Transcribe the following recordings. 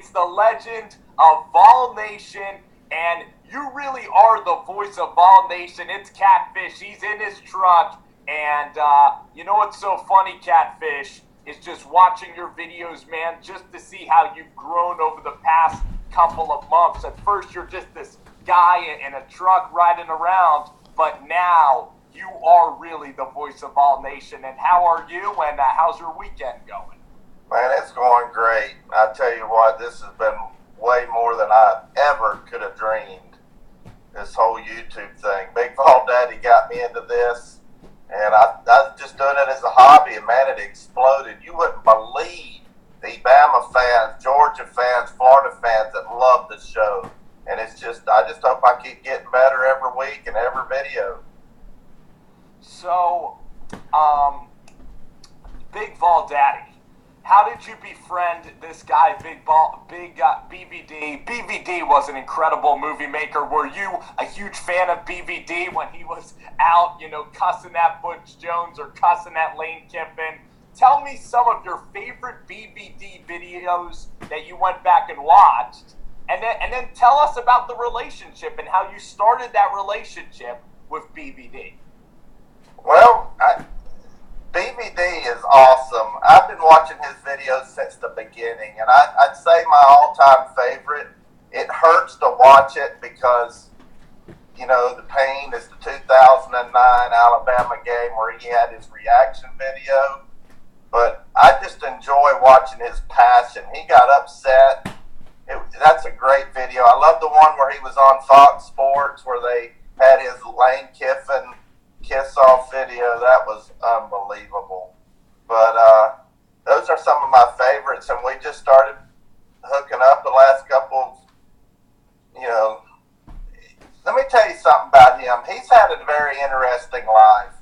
It's the legend of Vol Nation, and you really are the voice of Vol Nation. It's Catfish. He's in his truck, and you know what's so funny, Catfish, is just watching your videos, man, just to see how you've grown over the past couple of months. At first, you're just this guy in a truck riding around, but now you are really the voice of Vol Nation. And how are you, and how's your weekend going? Man, it's going great. I tell you what, this has been way more than I ever could have dreamed, this whole YouTube thing. Big Vol Daddy got me into this, and I was just doing it as a hobby, and man, it exploded. You wouldn't believe the Bama fans, Georgia fans, Florida fans that love the show. And it's just, I just hope I keep getting better every week and every video. So, Big Vol Daddy, how did you befriend this guy, BVD? BVD was an incredible movie maker. Were you a huge fan of BVD when he was out, you know, cussing at Butch Jones or cussing at Lane Kiffin? Tell me some of your favorite BVD videos that you went back and watched, and then tell us about the relationship and how you started that relationship with BVD. Well, BVD is awesome. I've been watching his videos since the beginning, and I'd say my all-time favorite. It hurts to watch it because, you know, the pain is the 2009 Alabama game where he had his reaction video. But I just enjoy watching his passion. He got upset. That's a great video. I love the one where he was on Fox Sports where they had his Lane Kiffin kiss-off video. That was unbelievable. But those are some of my favorites, and we just started hooking up the last couple of, you know, let me tell you something about him. He's had a very interesting life,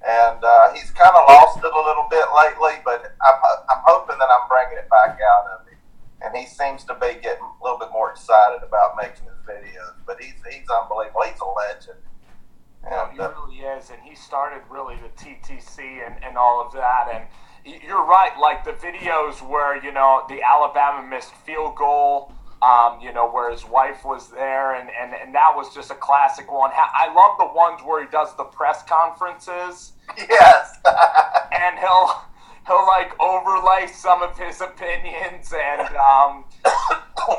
and he's kind of lost it a little bit lately, but I'm hoping that I'm bringing it back out of him. And he seems to be getting a little bit more excited about making his videos. But he's unbelievable. He's a legend. And, he really is, and he started really the TTC and all of that. And you're right, like the videos where, you know, the Alabama missed field goal, you know, where his wife was there, and that was just a classic one. I love the ones where he does the press conferences. Yes. And he'll like overlay some of his opinions, and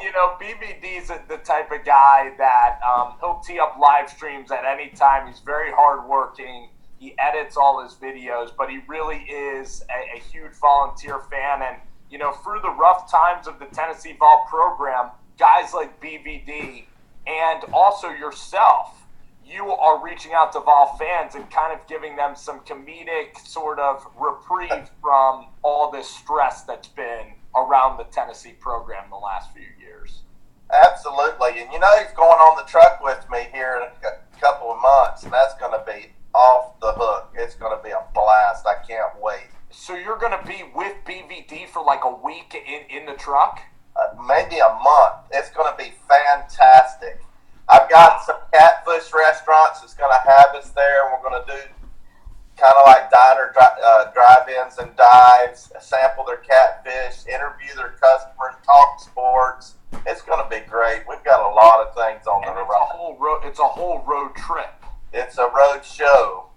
you know, BVD's the type of guy that he'll tee up live streams at any time. He's very hardworking. He edits all his videos, but he really is a huge volunteer fan. And you know, through the rough times of the Tennessee Vol program, guys like BVD and also yourself, you are reaching out to Vol fans and kind of giving them some comedic sort of reprieve from all this stress that's been around the Tennessee program the last few years. Absolutely. And you know, he's going on the truck with me here in a couple of months, and that's going to be off the hook. It's going to be a blast. I can't wait. So you're going to be with BVD for like a week in the truck? Maybe a month. It's going to be fantastic. I've got some Catfish restaurants that's going to have us there. We're going to do kind of like diner drive-ins and dives, sample their catfish, interview their customers, talk sports. It's going to be great. We've got a lot of things on the horizon. It's a whole road trip. It's a road show.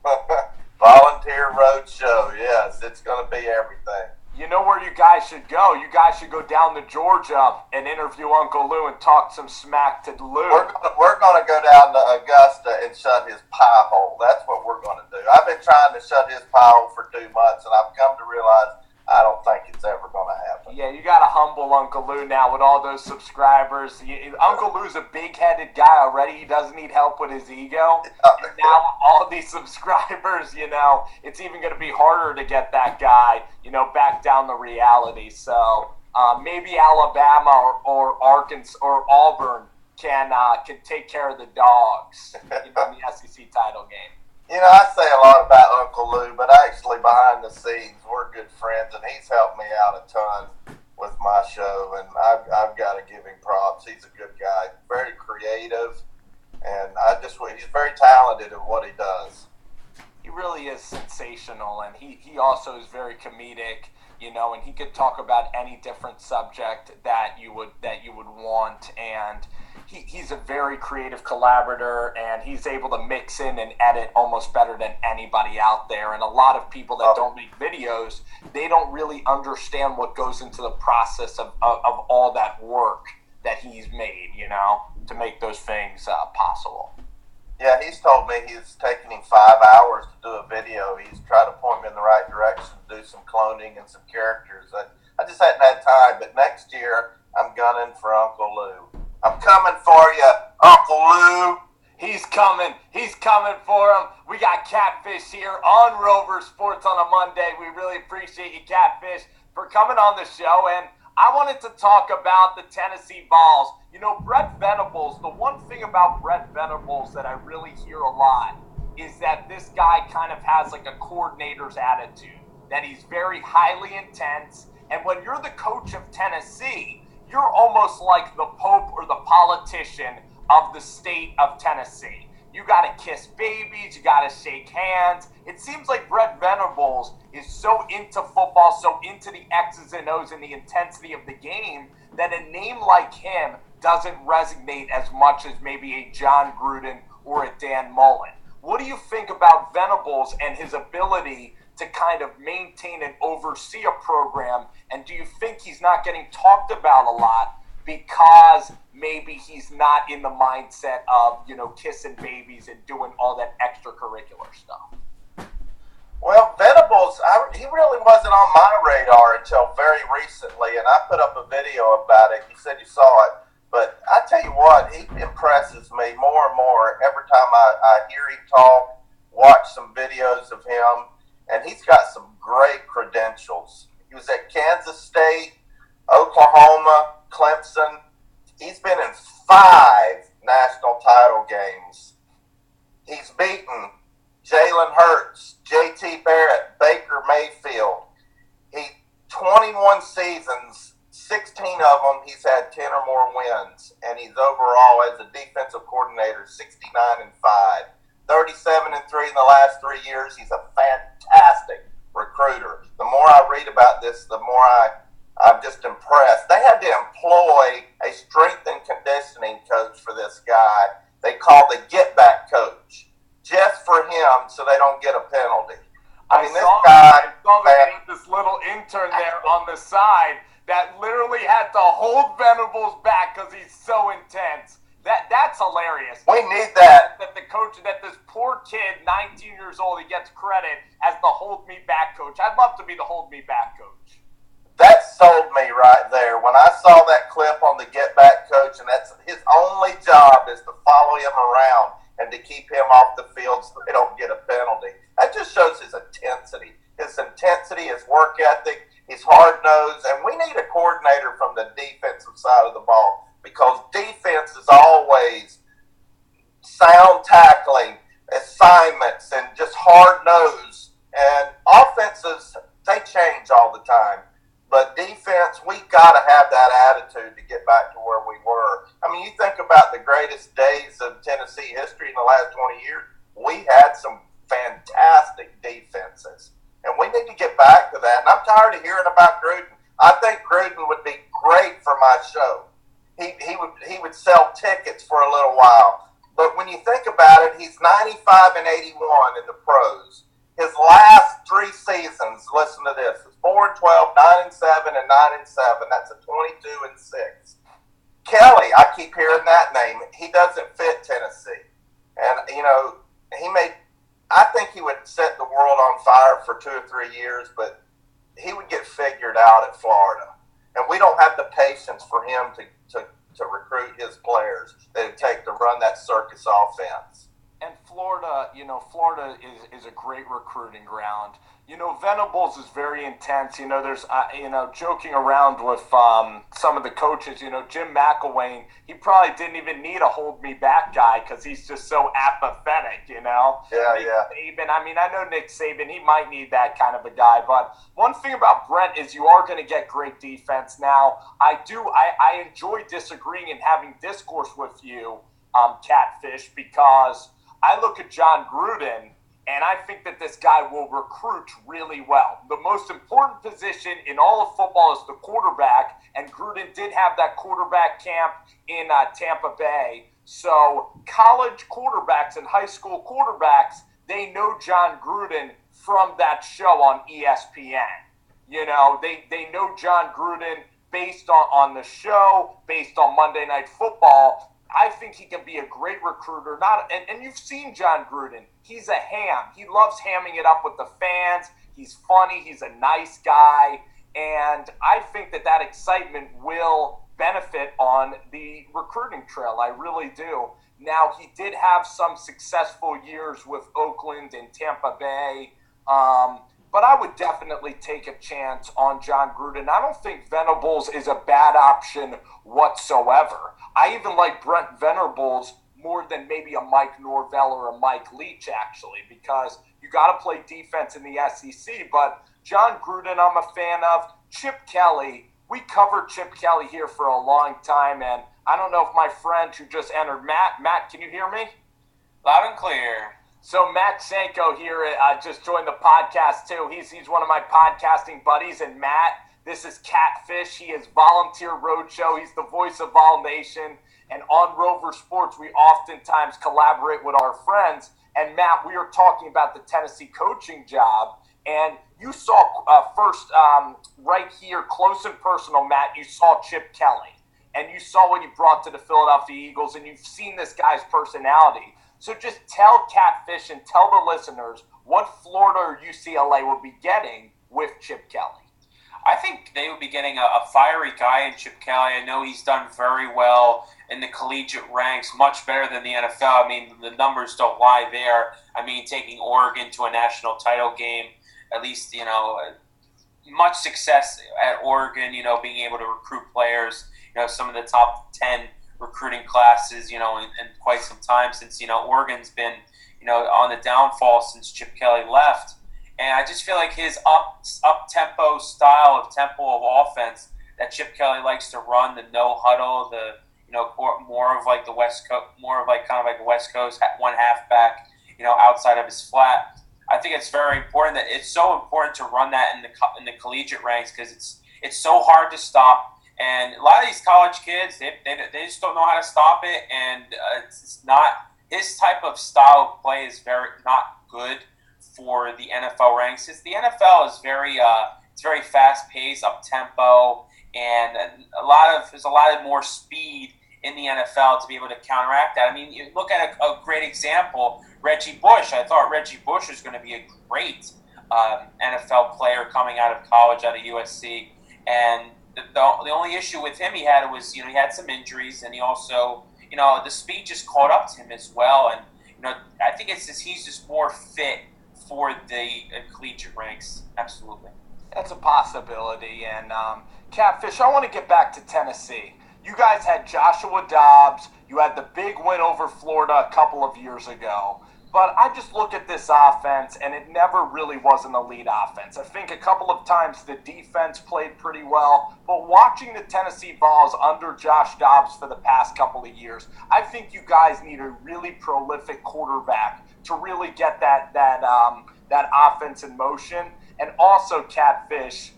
Volunteer Roadshow. Yes, it's going to be everything. You know where you guys should go? You guys should go down to Georgia and interview Uncle Lou and talk some smack to Lou. We're going to go down to Augusta and shut his pie hole. That's what we're going to do. I've been trying to shut his pie hole for 2 months, and I've come to realize I don't think it's ever going to happen. Yeah, you got to humble Uncle Lou now with all those subscribers. Uncle Lou's a big-headed guy already. He doesn't need help with his ego. And now all these subscribers, you know, it's even going to be harder to get that guy, you know, back down to reality. So maybe Alabama or Arkansas or Auburn can take care of the dogs, you know, in the SEC title game. You know, I say a lot about Uncle Lou, but actually behind the scenes, we're good friends, and he's helped me out a ton with my show, and I've got to give him props. He's a good guy, very creative, and he's very talented at what he does. He really is sensational, and he also is very comedic. and he could talk about any different subject that you would want, and he's a very creative collaborator, and he's able to mix in and edit almost better than anybody out there. And a lot of people that don't make videos, they don't really understand what goes into the process of all that work that he's made, to make those things possible. Yeah, he's told me it's taken him 5 hours to do a video. He's tried to point me in the right direction to do some cloning and some characters. I just hadn't had time, but next year I'm gunning for Uncle Lou. I'm coming for you, Uncle Lou. He's coming. He's coming for him. We got Catfish here on Rover Sports on a Monday. We really appreciate you, Catfish, for coming on the show. And I wanted to talk about the Tennessee Vols. Brett Venables, the one thing about Brett Venables that I really hear a lot is that this guy kind of has like a coordinator's attitude, that he's very highly intense. And when you're the coach of Tennessee, you're almost like the Pope or the politician of the state of Tennessee. You got to kiss babies. You got to shake hands. It seems like Brett Venables is so into football, so into the X's and O's and the intensity of the game, that a name like him doesn't resonate as much as maybe a John Gruden or a Dan Mullen. What do you think about Venables and his ability to kind of maintain and oversee a program? And do you think he's not getting talked about a lot because maybe he's not in the mindset of, kissing babies and doing all that extracurricular stuff? Well, Venables, he really wasn't on my radar until very recently, and I put up a video about it. You said you saw it. But I tell you what, he impresses me more and more every time I hear him talk, watch some videos of him, and he's got some great credentials. He was at Kansas State, Oklahoma, Clemson. He's been in 5 national title games. He's beaten Jalen Hurts, J.T. Barrett, Baker Mayfield. 21 seasons, 16 of them, he's had 10 or more wins, and he's overall, as a defensive coordinator, 69-5, 37-3 in the last 3 years. He's a fantastic recruiter. The more I read about this, the more I'm just impressed. They had to employ a strength and conditioning coach for this guy. They called the get back coach, just for him, so they don't get a penalty. I saw that they had this little intern there on the side that literally had to hold Venables back because he's so intense. That's hilarious. We need that. That the coach, that this poor kid, 19 years old, he gets credit as the hold me back coach. I'd love to be the hold me back coach. That sold me right there. When I saw that clip on the get back coach, and that's his only job is to follow him around and to keep him off the field so they don't get a penalty. That just shows his intensity. His intensity, his work ethic, he's hard-nosed, and we need a coordinator from the defensive side of the ball, because defense is always sound tackling, assignments, and just hard-nosed. And offenses, they change all the time. But defense, we got to have that attitude to get back to where we were. I mean, you think about the greatest days of Tennessee history in the last 20 years, we had some fantastic defenses. And we need to get back to that. And I'm tired of hearing about Gruden. I think Gruden would be great for my show. He would sell tickets for a little while. But when you think about it, he's 95-81 in the pros. His last 3 seasons, listen to this, is 4-12, 9-7, and 9-7. That's a 22-6. Kelly, I keep hearing that name. He doesn't fit Tennessee. And, I think he would set the world on fire for 2 or 3 years, but he would get figured out at Florida. And we don't have the patience for him to recruit his players that it take to run that circus offense. And Florida, Florida is a great recruiting ground. Venables is very intense. There's, joking around with some of the coaches, Jim McElwain, he probably didn't even need a hold me back guy because he's just so apathetic, Yeah, Nick Saban, I know Nick Saban, he might need that kind of a guy. But one thing about Brent is you are going to get great defense. Now, I enjoy disagreeing and having discourse with you, Catfish, because I look at John Gruden, And I think that this guy will recruit really well. The most important position in all of football is the quarterback, and Gruden did have that quarterback camp in Tampa Bay. So college quarterbacks and high school quarterbacks, they know John Gruden from that show on ESPN. You know, they know John Gruden based on the show, based on Monday Night Football. I think he can be a great recruiter. And you've seen John Gruden. He's a ham. He loves hamming it up with the fans. He's funny. He's a nice guy. And I think that excitement will benefit on the recruiting trail. I really do. Now, he did have some successful years with Oakland and Tampa Bay. But I would definitely take a chance on John Gruden. I don't think Venables is a bad option whatsoever. I even like Brent Venables more than maybe a Mike Norvell or a Mike Leach, actually, because you got to play defense in the SEC. But John Gruden, I'm a fan of. Chip Kelly, we covered Chip Kelly here for a long time, and I don't know if my friend who just entered, Matt, can you hear me? Loud and clear. So Matt Shenko here just joined the podcast too. He's one of my podcasting buddies, and Matt, this is Catfish. He is Volunteer Roadshow. He's the voice of Vol Nation. And on Rover Sports, we oftentimes collaborate with our friends. And Matt, we are talking about the Tennessee coaching job. And you saw first right here, close and personal, Matt, you saw Chip Kelly. And you saw what he brought to the Philadelphia Eagles, and you've seen this guy's personality. So just tell Catfish and tell the listeners what Florida or UCLA will be getting with Chip Kelly. I think they would be getting a fiery guy in Chip Kelly. I know he's done very well in the collegiate ranks, much better than the NFL. I mean, the numbers don't lie there. I mean, taking Oregon to a national title game, at least, you know, much success at Oregon, you know, being able to recruit players, you know, some of the top 10 recruiting classes, you know, in quite some time since, you know, Oregon's been, you know, on the downfall since Chip Kelly left. And I just feel like his up-tempo style of offense that Chip Kelly likes to run, the no huddle, the, you know, more of like the West Coast, more of like kind of like a West Coast one halfback, you know, outside of his flat. I think it's very important that it's so important to run that in the collegiate ranks because it's so hard to stop. And a lot of these college kids, they just don't know how to stop it, and it's not his type of style of play is very not good for the NFL ranks. It's the NFL is very it's very fast paced, up tempo, and there's a lot of more speed in the NFL to be able to counteract that. I mean, you look at a great example, Reggie Bush. I thought Reggie Bush was going to be a great NFL player coming out of college, out of USC, and the only issue with him he had was, you know, he had some injuries, and he also, you know, the speed just caught up to him as well. And, you know, I think it's just he's just more fit for the collegiate ranks. Absolutely. That's a possibility. And Catfish, I want to get back to Tennessee. You guys had Joshua Dobbs. You had the big win over Florida a couple of years ago. But I just look at this offense, and it never really was an elite offense. I think a couple of times the defense played pretty well. But watching the Tennessee Vols under Josh Dobbs for the past couple of years, I think you guys need a really prolific quarterback to really get that offense in motion. And also, Catfish,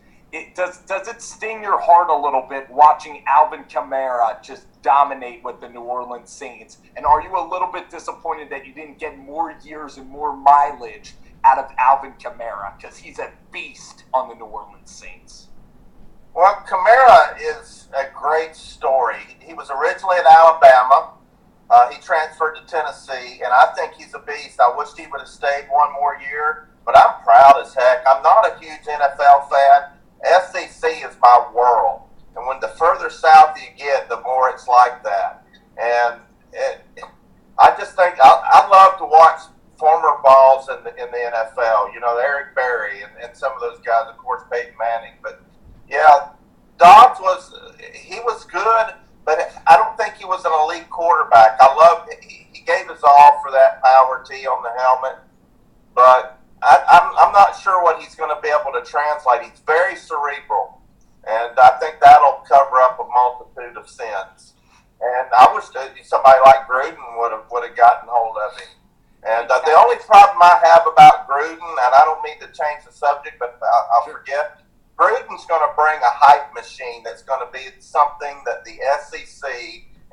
does it sting your heart a little bit watching Alvin Kamara just dominate with the New Orleans Saints? And are you a little bit disappointed that you didn't get more years and more mileage out of Alvin Kamara? Because he's a beast on the New Orleans Saints. Well, Kamara is a great story. He was originally at Alabama. He transferred to Tennessee, and I think he's a beast. I wish he would have stayed one more year, but I'm proud as heck. I'm not a huge NFL fan. SEC is my world. And when the further south you get, the more it's like that. And I just think I love to watch former Vols in the NFL. You know, Eric Berry and some of those guys, of course, Peyton Manning. But, yeah, Dobbs was good, but I don't think he was an elite quarterback. He gave his all for that power tee on the helmet. But I'm not sure what he's going to be able to translate. He's very cerebral, and I think that'll cover up a multitude of sins. And I wish that somebody like Gruden would have gotten hold of him. And the only problem I have about Gruden, and I don't mean to change the subject, but I'll forget, Gruden's going to bring a hype machine that's going to be something that the SEC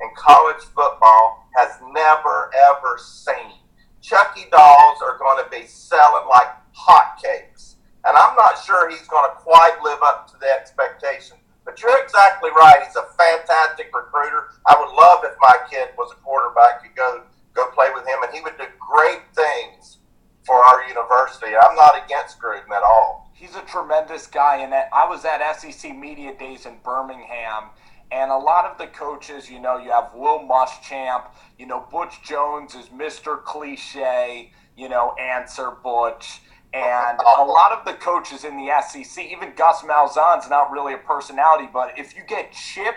and college football has never, ever seen. Chucky dolls are going to be selling like hotcakes. And I'm not sure he's going to quite live up to the expectation. But you're exactly right. He's a fantastic recruiter. I would love if my kid was a quarterback to go play with him, and he would do great things for our university. I'm not against Gruden at all. He's a tremendous guy, and I was at SEC Media Days in Birmingham, and a lot of the coaches, you have Will Muschamp, Butch Jones is Mr. Cliche, answer Butch. And a lot of the coaches in the SEC, even Gus Malzahn's not really a personality, but if you get Chip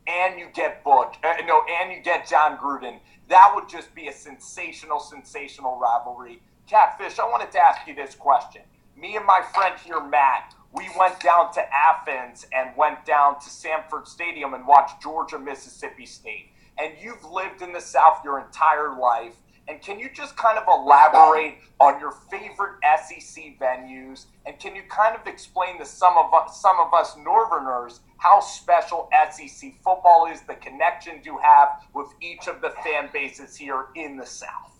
and you get Butch, and you get John Gruden, that would just be a sensational, sensational rivalry. Catfish, I wanted to ask you this question. Me and my friend here, Matt, we went down to Athens and went down to Sanford Stadium and watched Georgia, Mississippi State. And you've lived in the South your entire life. And can you just kind of elaborate on your favorite SEC venues? And can you kind of explain to some of us Northerners how special SEC football is, the connections you have with each of the fan bases here in the South?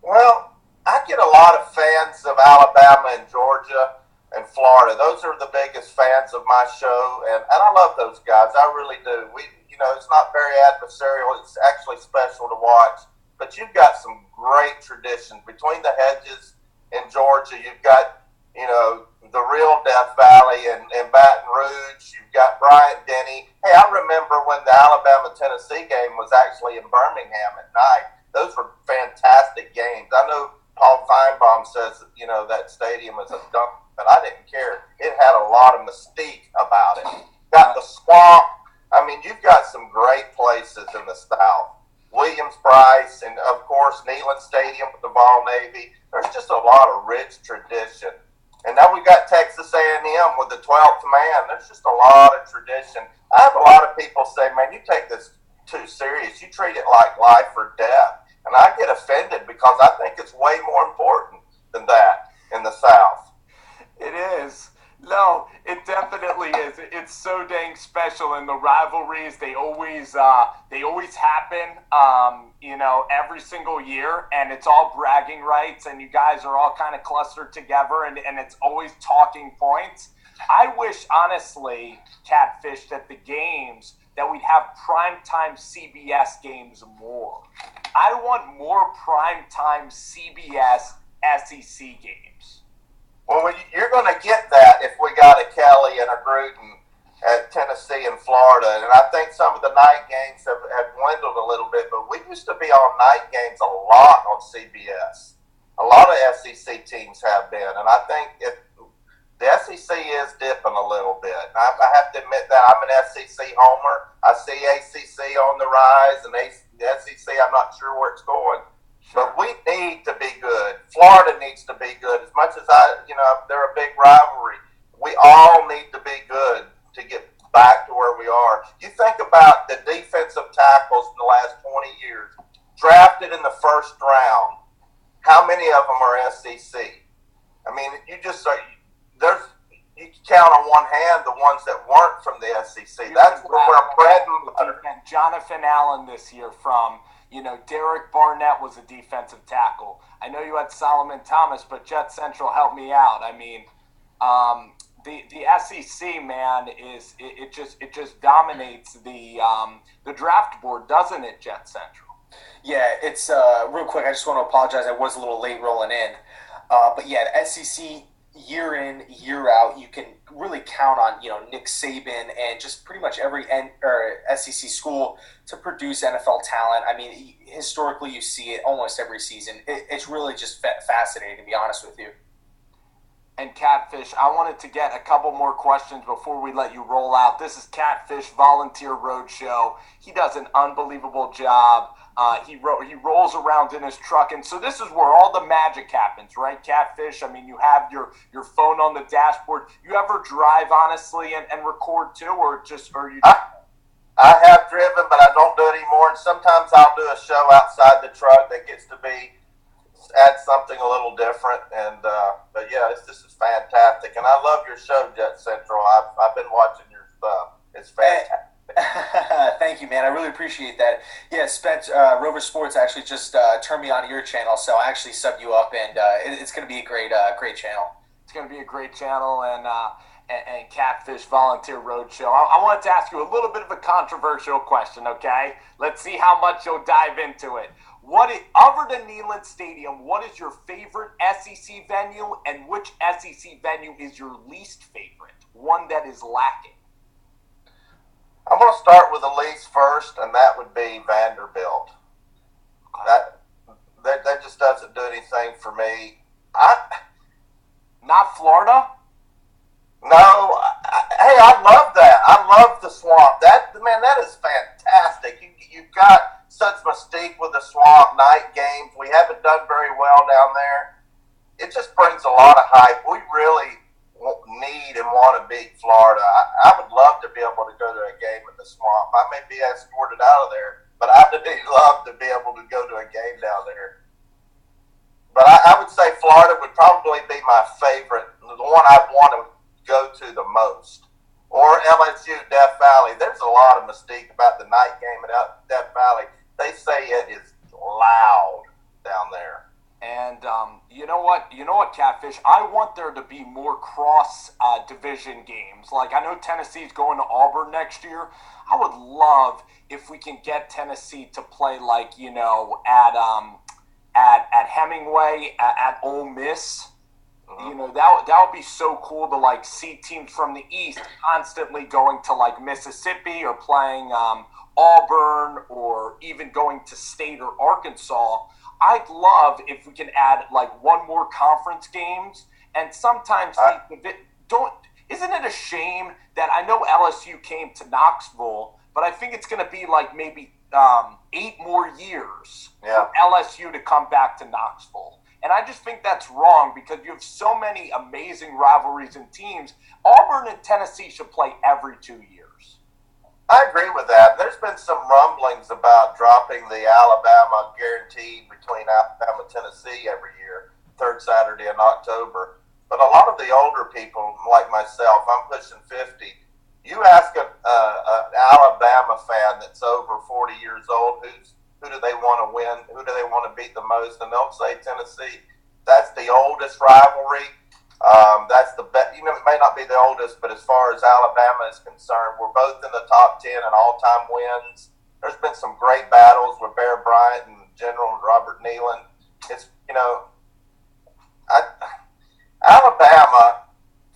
Well, I get a lot of fans of Alabama and Georgia and Florida. Those are the biggest fans of my show, and I love those guys. I really do. It's not very adversarial. It's actually special to watch. But you've got some great traditions. Between the Hedges in Georgia, you've got, the real Death Valley and Baton Rouge. You've got Bryant Denny. Hey, I remember when the Alabama-Tennessee game was actually in Birmingham at night. Those were fantastic games. I know Paul Feinbaum says, that stadium is a dump, but I didn't care. It had a lot of mystique about it. Got the swamp. I mean, you've got some great places in the South. Williams-Brice, and of course Neyland Stadium with the Vol Navy. There's just a lot of rich tradition. And now we got Texas A&M with the 12th man. There's just a lot of tradition. I have a lot of people say, man, you take this too serious. You treat it like life or death. And I get offended because I think it's way more important than that in the South. It is. No, it definitely is. It's so dang special, and the rivalries, they always happen, every single year, and it's all bragging rights, and you guys are all kind of clustered together, and it's always talking points. I wish, honestly, Catfish, that the games, that we'd have primetime CBS games more. I want more primetime CBS SEC games. Well, you're going to get that if we got a Kelly and a Gruden at Tennessee and Florida. And I think some of the night games have dwindled a little bit, but we used to be on night games a lot on CBS. A lot of SEC teams have been. And I think the SEC is dipping a little bit. And I have to admit that I'm an SEC homer. I see ACC on the rise, and the SEC, I'm not sure where it's going. But we need to be good. Florida needs to be good. As much as they're a big rivalry, we all need to be good to get back to where we are. You think about the defensive tackles in the last 20 years, drafted in the first round. How many of them are SEC? I mean, you can count on one hand the ones that weren't from the SEC. That's where we're bread and butter. Jonathan Allen this year from. Derek Barnett was a defensive tackle. I know you had Solomon Thomas, but Jetscentral helped me out. I mean, the SEC, man, it just dominates the draft board, doesn't it, Jetscentral? Yeah, it's real quick. I just want to apologize. I was a little late rolling in, but yeah, the SEC year in, year out, you can really count on Nick Saban and just pretty much every SEC school to produce NFL talent. I mean, historically, you see it almost every season. It's really just fascinating, to be honest with you. And Catfish, I wanted to get a couple more questions before we let you roll out. This is Catfish, Volunteer Roadshow. He does an unbelievable job. He rolls around in his truck, and so this is where all the magic happens, right, Catfish? I mean, you have your phone on the dashboard. You ever drive, honestly, and record too, or you? I have driven, but I don't do it anymore. And sometimes I'll do a show outside the truck that gets to be add something a little different. And but yeah, this is fantastic, and I love your show, Jet Central. I've been watching your stuff. It's fantastic. Thank you, man. I really appreciate that. Yeah, Rover Sports actually just turned me on to your channel, so I actually subbed you up, and it's going to be a great channel. It's going to be a great channel, and Catfish Volunteer Roadshow. I wanted to ask you a little bit of a controversial question, okay? Let's see how much you'll dive into it. Other than Neyland Stadium, what is your favorite SEC venue, and which SEC venue is your least favorite? One that is lacking. I'm going to start with the least first, and that would be Vanderbilt. That just doesn't do anything for me. Not Florida? No. Hey, I love that. I love the Swamp. That is fantastic. You've got such mystique with the Swamp night games. We haven't done very well down there. It just brings a lot of hype. We really need and want to beat Florida. I would love to be able to go to a game in the Swamp. I may be escorted out of there, but I would love to be able to go to a game down there. But I would say Florida would probably be my favorite, the one I want to go to the most. Or LSU, Death Valley. There's a lot of mystique about the night game at Death Valley. They say it is loud down there. And you know what, Catfish? I want there to be more cross-division games. Like, I know Tennessee's going to Auburn next year. I would love if we can get Tennessee to play, like, at Hemingway, at Ole Miss. That would be so cool to, like, see teams from the East constantly going to, like, Mississippi or playing Auburn or even going to State or Arkansas. I'd love if we can add like one more conference games, and sometimes isn't it a shame that I know LSU came to Knoxville, but I think it's going to be like maybe 8 more years for LSU to come back to Knoxville. And I just think that's wrong because you have so many amazing rivalries and teams. Auburn and Tennessee should play every 2 years. I agree with that. There's been some rumblings about dropping the Alabama guaranteed between Alabama and Tennessee every year, third Saturday in October. But a lot of the older people, like myself, I'm pushing 50. You ask an Alabama fan that's over 40 years old, who do they want to win? Who do they want to beat the most? And they'll say Tennessee. That's the oldest rivalry. That's the best. It may not be the oldest, but as far as Alabama is concerned, we're both in the top 10 in all-time wins. There's been some great battles with Bear Bryant and General Robert Neyland. It's Alabama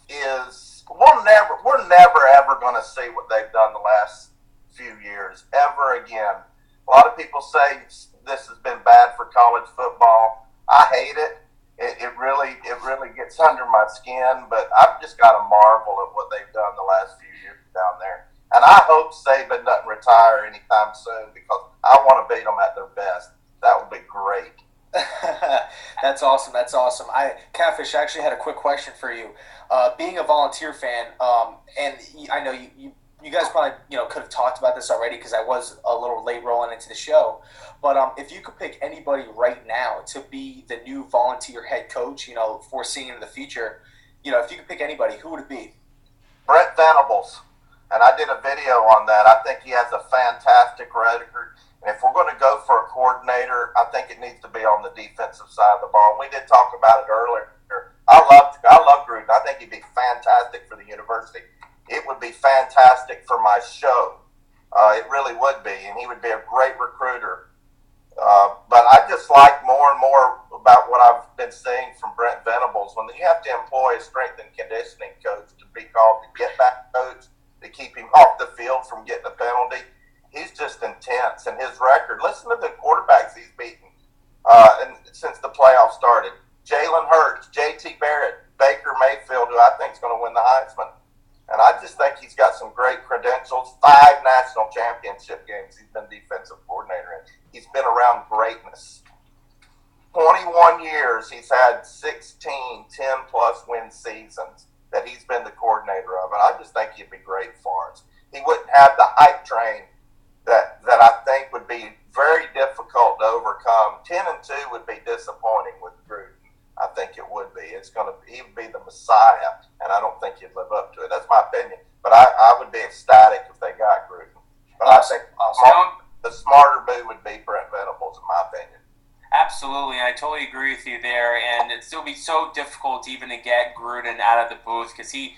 is we're never ever going to see what they've done the last few years ever again. A lot of people say this has been bad for college football. I hate it. It really gets under my skin, but I've just got to marvel at what they've done the last few years down there. And I hope Saban doesn't retire anytime soon because I want to beat them at their best. That would be great. That's awesome. Catfish, I actually had a quick question for you. Being a Volunteer fan, and I know you guys probably could have talked about this already because I was a little late rolling into the show. But if you could pick anybody right now to be the new Volunteer head coach, foreseeing in the future, if you could pick anybody, who would it be? Brent Venables. And I did a video on that. I think he has a fantastic record. And if we're going to go for a coordinator, I think it needs to be on the defensive side of the ball. We did talk about it earlier. I love Gruden. I think he'd be fantastic for the university. It would be fantastic for my show. It really would be. And he would be a great recruiter. But I just like more and more about what I've been seeing from Brent Venables. When you have to employ a strength and conditioning coach to be called the get-back coach to keep him off the field from getting a penalty, he's just intense. And his record, listen to the quarterbacks he's beaten since the playoffs started. Jalen Hurts, J.T. Barrett, Baker Mayfield, who I think is going to win the Heisman. And I just think he's got some great credentials. 5 national championship games he's been defensive coordinator in. He's been around greatness. 21 years, he's had 16 10-plus win seasons that he's been the coordinator of. And I just think he'd be great for us. He wouldn't have the hype train that I think would be very difficult to overcome. 10-2 would be disappointing with Gruden. I think it would be. He would be the Messiah, and I don't think he'd live up to it. That's my opinion. But I would be ecstatic if they got Gruden. But I think the smarter move would be Brent Venables, in my opinion. Absolutely, and I totally agree with you there. And it'd still be so difficult even to get Gruden out of the booth because you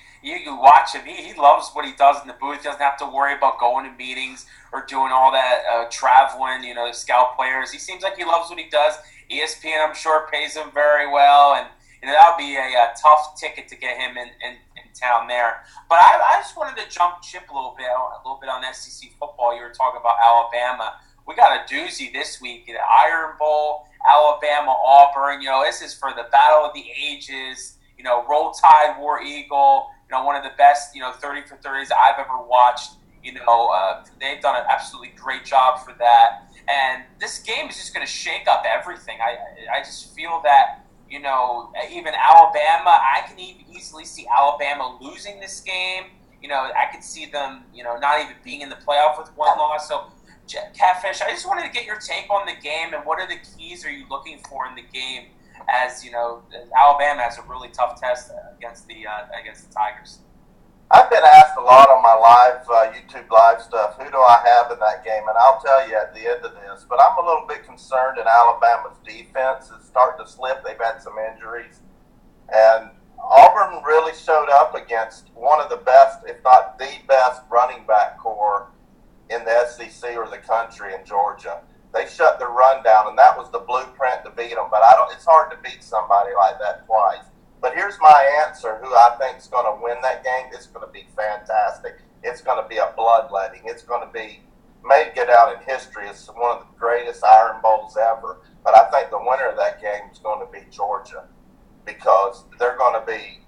watch him. He loves what he does in the booth. He doesn't have to worry about going to meetings or doing all that traveling. Scout players. He seems like he loves what he does. ESPN, I'm sure, pays him very well, and that would be a tough ticket to get him in town there. But I just wanted to jump ship a little bit on SEC football. You were talking about Alabama. We got a doozy this week. The Iron Bowl, Alabama, Auburn. This is for the battle of the ages. Roll Tide, War Eagle. One of the best, 30 for 30s I've ever watched. They've done an absolutely great job for that. And this game is just going to shake up everything. I just feel that, even Alabama, I can easily see Alabama losing this game. I could see them, not even being in the playoff with one loss. So, Catfish, I just wanted to get your take on the game and what are the keys are you looking for in the game as, Alabama has a really tough test against the Tigers. I've been asked a lot on my YouTube live stuff, who do I have in that game? And I'll tell you at the end of this, but I'm a little bit concerned in Alabama's defense. It's starting to slip. They've had some injuries. And Auburn really showed up against one of the best, if not the best, running back core in the SEC or the country in Georgia. They shut their run down, and that was the blueprint to beat them. But it's hard to beat somebody like that twice. But here's my answer, who I think is going to win that game. It's going to be fantastic. It's going to be a bloodletting. It's going to be may get out in history. It's one of the greatest Iron Bowls ever. But I think the winner of that game is going to be Georgia because they're going to be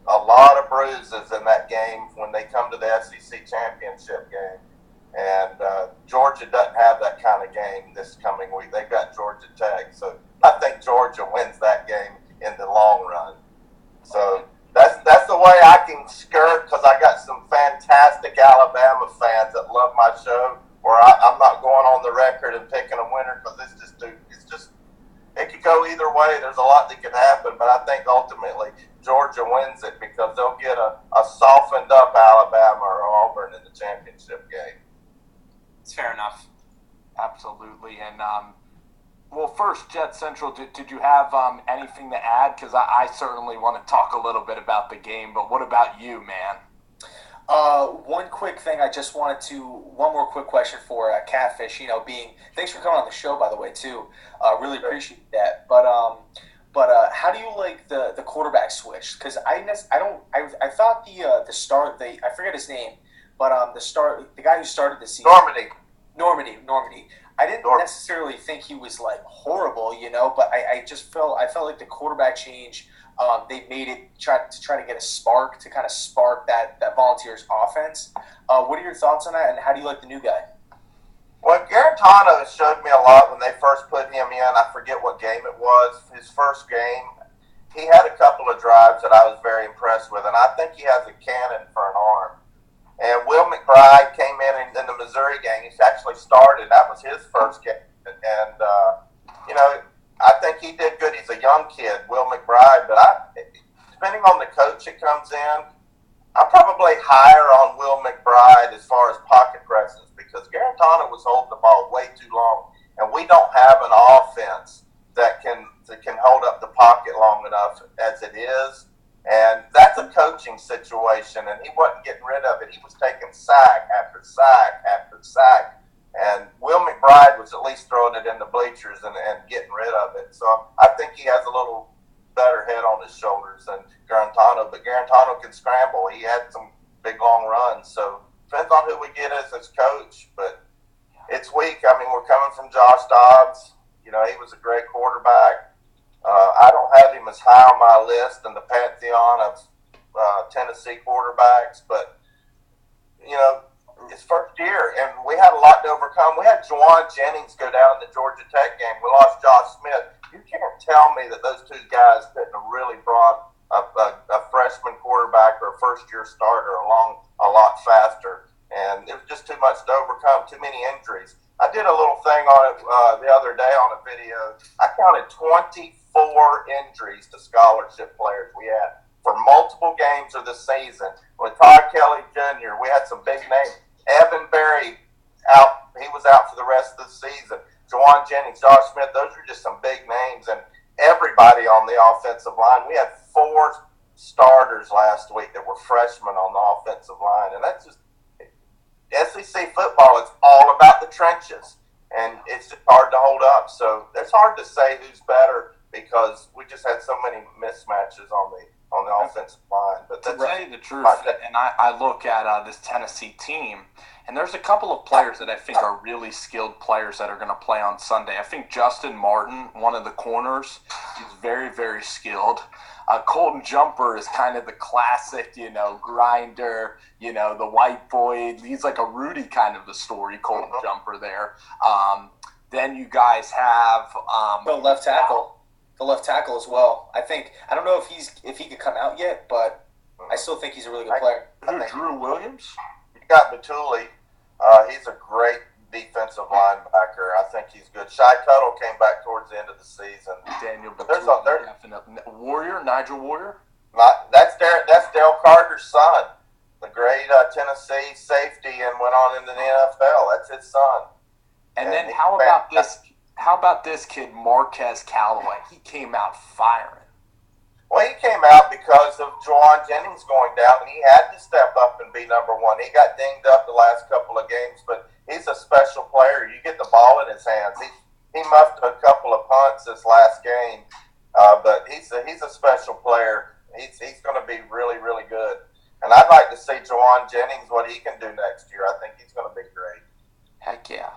a lot of bruises in that game when they come to the SEC championship game. And Georgia doesn't have that kind of game this coming week. They've got Georgia Tech. So I think Georgia wins that game in the long run. So that's the way I can skirt because I got some fantastic Alabama fans that love my show where I'm not going on the record and picking a winner because it could go either way. There's a lot that could happen, but I think ultimately Georgia wins it because they'll get a softened up Alabama or Auburn in the championship game. It's fair enough. Absolutely. And well, first, Jet Central, did you have anything to add? Because I certainly want to talk a little bit about the game, but what about you, man? One quick thing, one more quick question for Catfish. Thanks for coming on the show, by the way, too. Really appreciate that. But how do you like the quarterback switch? Because I thought the start, I forget his name, but the guy who started the season, Normandy. I didn't necessarily think he was like horrible, but I felt like the quarterback change, they made it try to get a spark to kind of spark that Volunteers offense. What are your thoughts on that, and how do you like the new guy? Well, Garantano showed me a lot when they first put him in. I forget what game it was. His first game, he had a couple of drives that I was very impressed with, and I think he has a cannon for an arm. And Will McBride came in the Missouri game. He actually started. That was his first game. And, I think he did good. He's a young kid, Will McBride. But depending on the coach that comes in, I'm probably higher on Will McBride as far as pocket presence because Garantano was holding the ball way too long. And we don't have an offense that can hold up the pocket long enough as it is. And that's a coaching situation, and he wasn't getting rid of it. He was taking sack after sack after sack. And Will McBride was at least throwing it in the bleachers and getting rid of it. So I think he has a little better head on his shoulders than Garantano. But Garantano can scramble. He had some big, long runs. So depends on who we get as his coach. But it's weak. I mean, we're coming from Josh Dobbs. He was a great quarterback. I don't have him as high on my list in the pantheon of Tennessee quarterbacks, but, his first year, and we had a lot to overcome. We had Juwan Jennings go down in the Georgia Tech game. We lost Josh Smith. You can't tell me that those two guys couldn't have really brought a freshman quarterback or a first-year starter along a lot faster, and it was just too much to overcome, too many injuries. I did a little thing on it the other day on a video. I counted 24 injuries to scholarship players we had for multiple games of the season. With Todd Kelly Jr., we had some big names. Evan Berry out; he was out for the rest of the season. Jawan Jennings, Josh Smith; those are just some big names, and everybody on the offensive line. We had 4 starters last week that were freshmen on the offensive line, and that's just SEC football. It's all about the trenches, and it's just hard to hold up. So it's hard to say who's better because we just had so many mismatches on the offensive line. But to tell you the truth, and I look at this Tennessee team, and there's a couple of players that I think are really skilled players that are going to play on Sunday. I think Justin Martin, one of the corners, is very, very skilled. Colton Jumper is kind of the classic, grinder, the white boy. He's like a Rudy kind of the story, Colton Jumper there. Then you guys have the left tackle as well. I don't know if he could come out yet, but I still think he's a really good player. Drew Williams? You got Batuli. He's a great defensive linebacker. I think he's good. Shy Tuttle came back towards the end of the season. Daniel Batuli, Warrior, Nigel Warrior? That's Dale Carter's son, the great Tennessee safety, and went on into the NFL. That's his son. And then how about this kid, Marquez Callaway? He came out firing. Well, he came out because of Jawan Jennings going down, and he had to step up and be number one. He got dinged up the last couple of games, but he's a special player. You get the ball in his hands. He muffed a couple of punts this last game, but he's a special player. He's going to be really, really good. And I'd like to see Jawan Jennings, what he can do next year. I think he's going to be great. Heck yeah.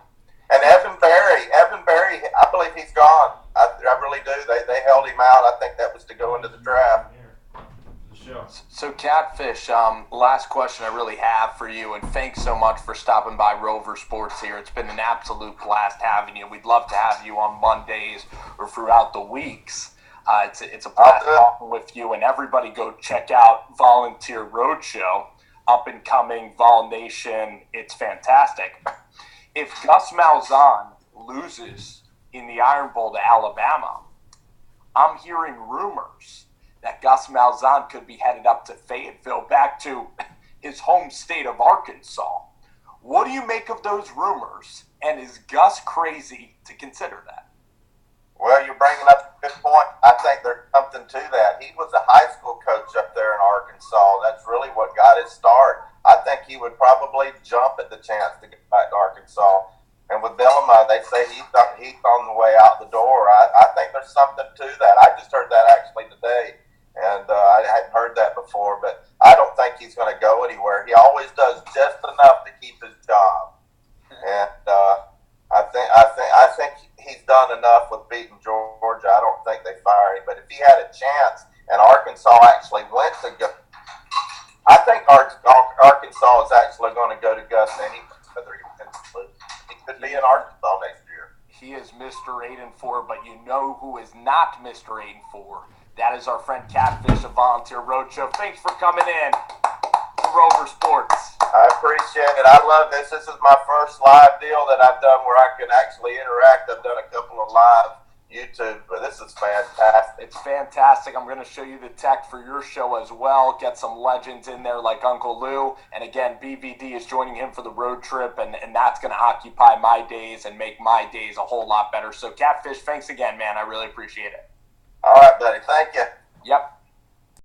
And Evan Berry, I believe he's gone. I really do. They held him out. I think that was to go into the draft. So, Catfish, last question I really have for you, and thanks so much for stopping by Rover Sports here. It's been an absolute blast having you. We'd love to have you on Mondays or throughout the weeks. It's a blast talking with you, and everybody go check out Volunteer Roadshow, up and coming Vol Nation. It's fantastic. If Gus Malzahn loses in the Iron Bowl to Alabama, I'm hearing rumors that Gus Malzahn could be headed up to Fayetteville, back to his home state of Arkansas. What do you make of those rumors, and is Gus crazy to consider that? Well, you're bringing up a good point. I think there's something to that. He was a high school coach up there in Arkansas. That's really what got his start. I think he would probably jump at the chance to get back to Arkansas. And with Bielema, they say he's on the way out the door. I think there's something to that. I just heard that actually today, and I hadn't heard that before. But I don't think he's going to go anywhere. He always does just enough to keep his job, and I think he's done enough with beating Georgia. I don't think they fire him. But if he had a chance, and Arkansas actually went to go, I think Arkansas is actually going to go to Gus anyway. He could be in Arkansas next year. He is Mr. 8-4, but you know who is not Mr. 8-4? That is our friend Catfish of Volunteer Roadshow. Thanks for coming in to Rover Sports. I appreciate it. I love this. This is my first live deal that I've done where I can actually interact. I've done a couple of live YouTube, but this is fantastic. It's fantastic. I'm going to show you the tech for your show as well. Get some legends in there like Uncle Lou. And again, BVD is joining him for the road trip, and that's going to occupy my days and make my days a whole lot better. So, Catfish, thanks again, man. I really appreciate it. All right, buddy. Thank you. Yep.